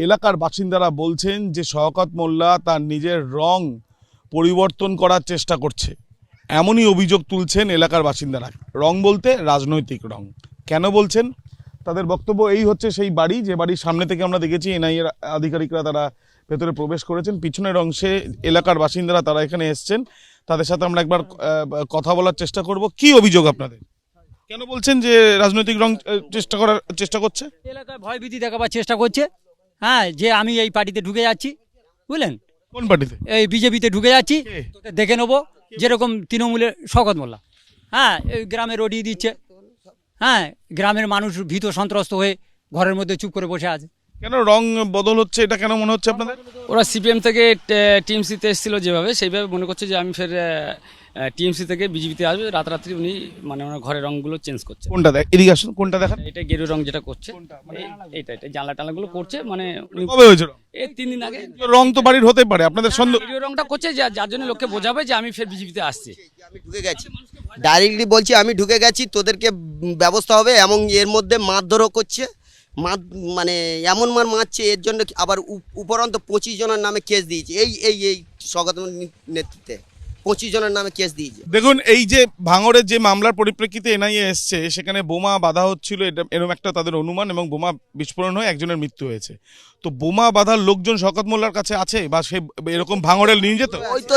এলাকার বাসিন্দারা বলছেন যে শওকত মোল্লা তার নিজের রং পরিবর্তন করার চেষ্টা করছে, এমনই অভিযোগ তুলছেন এলাকার বাসিন্দারা। রং বলতে রাজনৈতিক রং। কেন বলছেন? তাদের বক্তব্য এই হচ্ছে সেই বাড়ি, যে বাড়ির সামনে থেকে আমরা দেখেছি এনআইএর আধিকারিকরা তারা ভেতরে প্রবেশ করেছেন। পিছনের অংশে এলাকার বাসিন্দারা তারা এখানে এসছেন, তাদের সাথে আমরা একবার কথা বলার চেষ্টা করব। কি অভিযোগ আপনাদের? কেন বলছেন যে রাজনৈতিক রং চেষ্টা করছে? এলাকায় ভয়ভীতি দেখাবার চেষ্টা করছে। হ্যাঁ, যে আমি এই পার্টিতে ঢুকে যাচ্ছি, বুঝলেন? কোন পার্টিতে? এই বিজেপিতে ঢুকে যাচ্ছি, তোকে দেখে নেবো। যেরকম তৃণমূলের শওকত মোল্লা, হ্যাঁ, এই গ্রামে রডিয়ে দিচ্ছে। হ্যাঁ, গ্রামের মানুষ ভীত সন্ত্রস্ত হয়ে ঘরের মধ্যে চুপ করে বসে আছে। কেন রং বদল হচ্ছে, এটা কেন মনে হচ্ছে আপনাদের? ওরা সিপিএম থেকে টিএমসিতে এসেছিল, যেভাবে সেইভাবে মনে করছে যে আমি ফের টিএমসি থেকে বিজেপিতে আসবে। রাতারাতি উনি মানে ওনার ঘরের রংগুলো চেঞ্জ করছে। কোনটা দেখ, এদিকে আসুন, কোনটা দেখান। এটা গেরু রং যেটা করছে, এইটা জানলা টানলাগুলো করছে। মানে কবে হয়েছিল? এই 3 দিন আগে। রং তো বাড়ির হতে পারে, আপনাদের সন্দেহ? গেরু রংটা করছে যার জন্য লোককে বোঝাবে যে আমি ফের বিজেপিতে আসছি। আমি ঢুকে গেছি, ডাইরেক্টলি বলছি আমি ঢুকে গেছি, তোদেরকে ব্যবস্থা হবে। এবং এর মধ্যে মারধরও করছে, মানে এমন মারছে। এর জন্য আবার উপরন্ত 25 জনের নামে কেস দিয়েছে। এই শওকত নেতৃত্বে 25 জনের নামে কেস দিয়েছে। দেখুন, এই যে ভাঙড়ের যে মামলার পরিপ্রেক্ষিতে এনআইএ এসছে, সেখানে বোমা বাঁধা হচ্ছিল, এরকম একটা তাদের অনুমান, এবং বোমা বিস্ফোরণ হয়ে একজনের মৃত্যু হয়েছে। তো বোমা বাঁধার লোকজন শওকত মোল্লার কাছে আছে, বা সে এরকম ভাঙড়ে নিয়ে যেত? ওই তো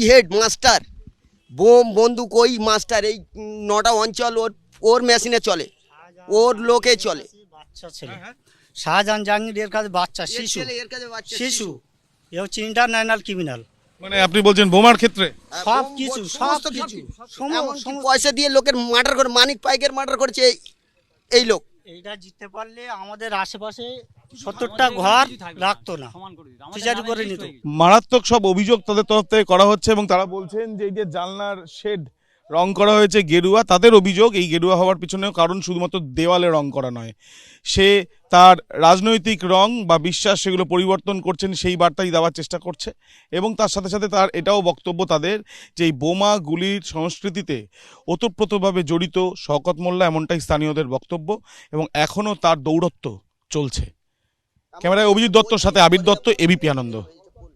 হেড মাস্টার, বন্দুক ওই মাস্টার। এই 9টা অঞ্চল ওর মেশিনে চলে, ওর লোকে চলে। বাচ্চা ছেলে শাহজাহান জাহাঙ্গীর এর কাছে বাচ্চা শিশু এ হচ্ছে ইন্টারন্যাশনাল ক্রিমিনাল। মানে আপনি বলছেন বোমার ক্ষেত্রে সব কিছু পয়সা দিয়ে লোকের মার্ডার করে, মানিক পাইকের মার্ডার করেছে এই লোক। এইটা জিততে পারলে আমাদের আশেপাশে 70টা ঘর রাখতো না, ফিচারি করে নিত। মারাত্মক সব অভিযোগ তাদের তরফ থেকে করা হচ্ছে, এবং তারা বলছেন যে এই যে জানলার শেড রং করা হয়েছে গেরুয়া, তাদের অভিযোগ এই গেরুয়া হওয়ার পিছনেও কারণ শুধুমাত্র দেওয়ালে রং করা নয়, সে তার রাজনৈতিক রং বা বিশ্বাস সেগুলো পরিবর্তন করছেন, সেই বার্তাই দেওয়ার চেষ্টা করছে। এবং তার সাথে সাথে তার এটাও বক্তব্য তাদের যে এই বোমা গুলির সংস্কৃতিতে ওতপ্রোতভাবে জড়িত শওকত মোল্লা, এমনটাই স্থানীয়দের বক্তব্য, এবং এখনও তার দৌরত্ব চলছে। ক্যামেরায় অভিজিৎ দত্তর সাথে আবির দত্ত, এবিপি আনন্দ।